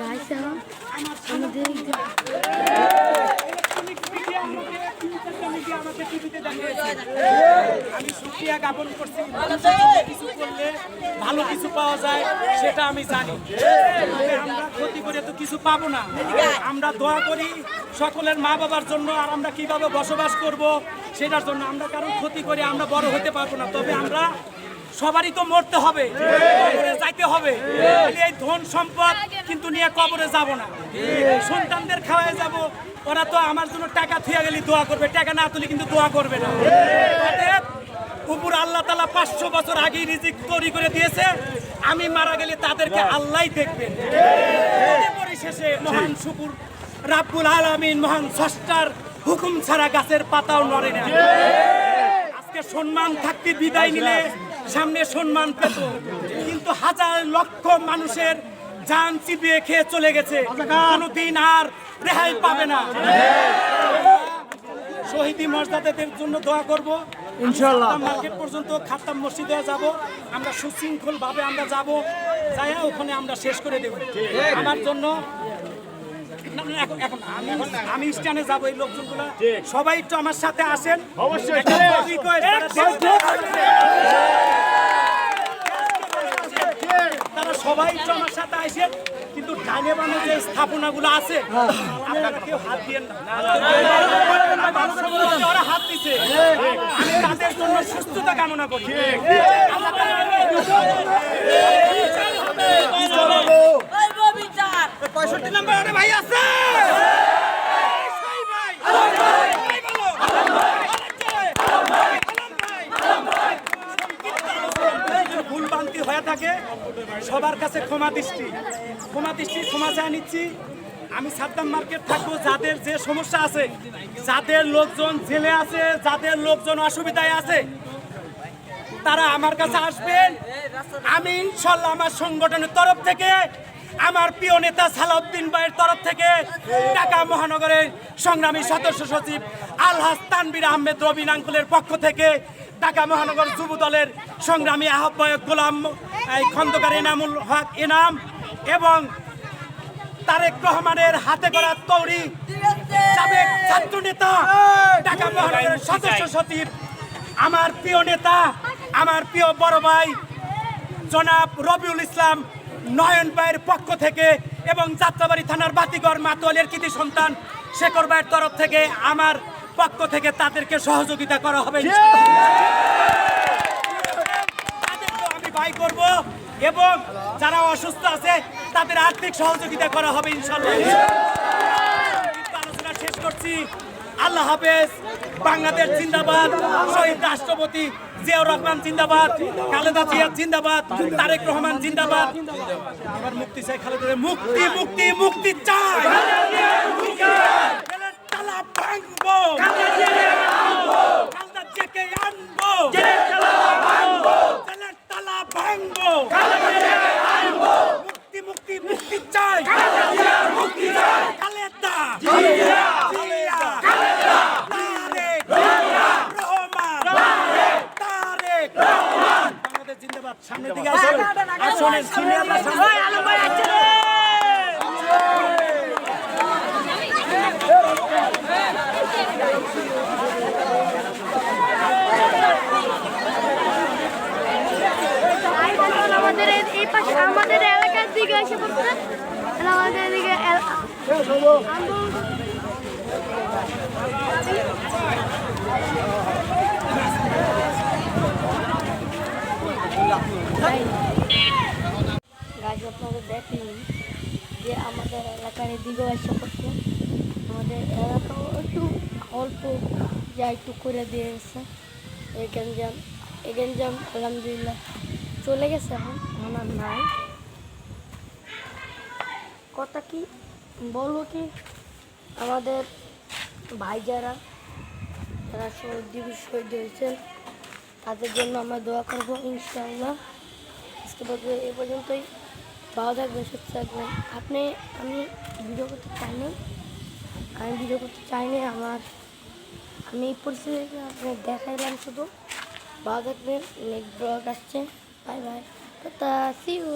Guys আমাদের আমি শুকরিয়া জ্ঞাপন করছি, কিছু করলে ভালো কিছু পাওয়া যায় সেটা আমি জানি। আমরা ক্ষতি করে তো কিছু পাবো না। আমরা দোয়া করি সকলের মা বাবার জন্য, আর আমরা কিভাবে বসবাস করব সেটার জন্য। আমরা কারণ ক্ষতি করে আমরা বড় হতে পারবো না, তবে আমরা সবারই তো মরতে হবে, কবরে যাইতে হবে। এই ধন সম্পদ কিন্তু নিয়ে কবরে যাব না, সন্তানদের খাওয়ায় যাব। ওরা তো আমার জন্য টাকা থুয়ে গেলে দোয়া করবে, টাকা না তুলে কিন্তু দোয়া করবে না। উপর আল্লাহ তাআলা 500 বছর আগে রিজিক তৈরি করে দিয়েছে, আমি মারা গেলে তাদেরকে আল্লাহই দেখবেন। পরিশেষে মহান শুকুর রাব্বুল আলামিন, মহান স্রষ্টার হুকুম ছাড়া গাছের পাতাও নড়ে না। আজকে সম্মান থাকতে বিদায় নিলে সামনে সম্মান পেত, কিন্তু হাজার লক্ষ মানুষের জান চিবিয়ে খেয়ে চলে গেছে, কোনোদিন আর রেহাই পাবে না। শহীদি মর্যাদাদের জন্য দোয়া করব ইনশাআল্লাহ। মার্কেট পর্যন্ত খাত্তাম মসজিদে যাব, আমরা সুশৃঙ্খল ভাবে আমরা যাব, যাই ওখানে আমরা শেষ করে দেব। আমার জন্য এখন আমি স্ট্যান্ডে যাবো, এই লোকজনগুলো সবাই একটু আমার সাথে আসেন। তারা সবাই একটু আমার সাথে আসেন, কিন্তু ডাইনে বামে যে স্থাপনাগুলো আছে আপনারা কেউ হাত দিয়েন না। ওরা হাত দিচ্ছে, আমি তাদের জন্য সুস্থতা কামনা করি। পঁয়ষট্টি নম্বর ভাই আছে, ভুল ভ্রান্তি হয়ে থাকে সবার কাছে ক্ষমা দৃষ্টি ক্ষমা চাই নিচ্ছি। আমি সাদ্দাম মার্কেট থাকবো, যাদের যে সমস্যা আছে, যাদের লোকজন জেলে আছে, যাদের লোকজন অসুবিধায় আছে, তারা আমার কাছে আসবেন। আমি ইনশাল্লাহ আমার সংগঠনের তরফ থেকে, আমার প্রিয় নেতা সালাউদ্দিন ভাইয়ের তরফ থেকে, ঢাকা মহানগরের সংগ্রামী সদস্য সচিব আলহাজ তানভীর আহমেদ রবিন আঙ্কুলের পক্ষ থেকে, ঢাকা মহানগর যুব দলের সংগ্রামী আহ্বায়ক গোলাম খন্দকার এনামুল হক এনাম এবং তারেক রহমানের হাতে গড়া তৈরি সাবেক ছাত্র নেতা, ঢাকা মহানগরের সদস্য সচিব, আমার প্রিয় নেতা, আমার প্রিয় বড় ভাই জনাব রবিউল ইসলাম নয়ন ভাইয়ের পক্ষ থেকে এবং যাত্রাবাড়ি থানার বাতিগড় মাতোয়ালের কৃতি সন্তান শেখর ভাইয়ের তরফ থেকে, আমার পক্ষ থেকে তাদেরকে সহযোগিতা করা হবে। তাদেরকে আমি ভাই করব এবং যারা অসুস্থ আছে তাদের আর্থিক সহযোগিতা করা হবে ইনশাআল্লাহ। আলোচনা শেষ করছি। আল্লাহ হাফেজ। বাংলাদেশ জিন্দাবাদ। শহীদ রাষ্ট্রপতি জিয়াউর রহমান জিন্দাবাদ, খালেদা জিয়া জিন্দাবাদ, তারেক রহমান জিন্দাবাদ। এবার মুক্তি চাই, খালেদা মুক্তি মুক্তি মুক্তি চাই। তালা ভাঙবো, খালেদা জিয়াকে আনবো, তালা ভাঙবো, মুক্তি মুক্তি মুক্তি চাই, খালেদা জিয়া, জিন্দাবাদ। সামনের দিকে আসুন, আসুন সিনিয়ররা সামনে। আমাদের এই পাশে আমাদের এলাকার দিকে এসে পড়ছে, আমাদের এদিকে আপনাদের দেখলেন যে আমাদের এলাকার এদিকেও এসে পড়ছে। আমাদের এলাকাও একটু অল্প যা একটু করে দিয়েছে। এই গেঞ্জাম আলহামদুলিল্লাহ চলে গেছে, এখন আমার নাই। কথা কি বলবো কি, আমাদের ভাই যারা শহীদ দিবস শহীদ হয়েছেন তাদের জন্য আমরা দোয়া করবো ইনশাআল্লাহ। আজকে এ পর্যন্তই। ভালো থাকবেন, সুস্থ থাকবেন। আমি ভিডিও করতে চাইনি, আমি এই পরিস্থিতিতে আপনার দেখাইলাম শুধু। ভালো থাকবেন। নেক্সট ব্লগ আসছে। Bye bye, tata, see you.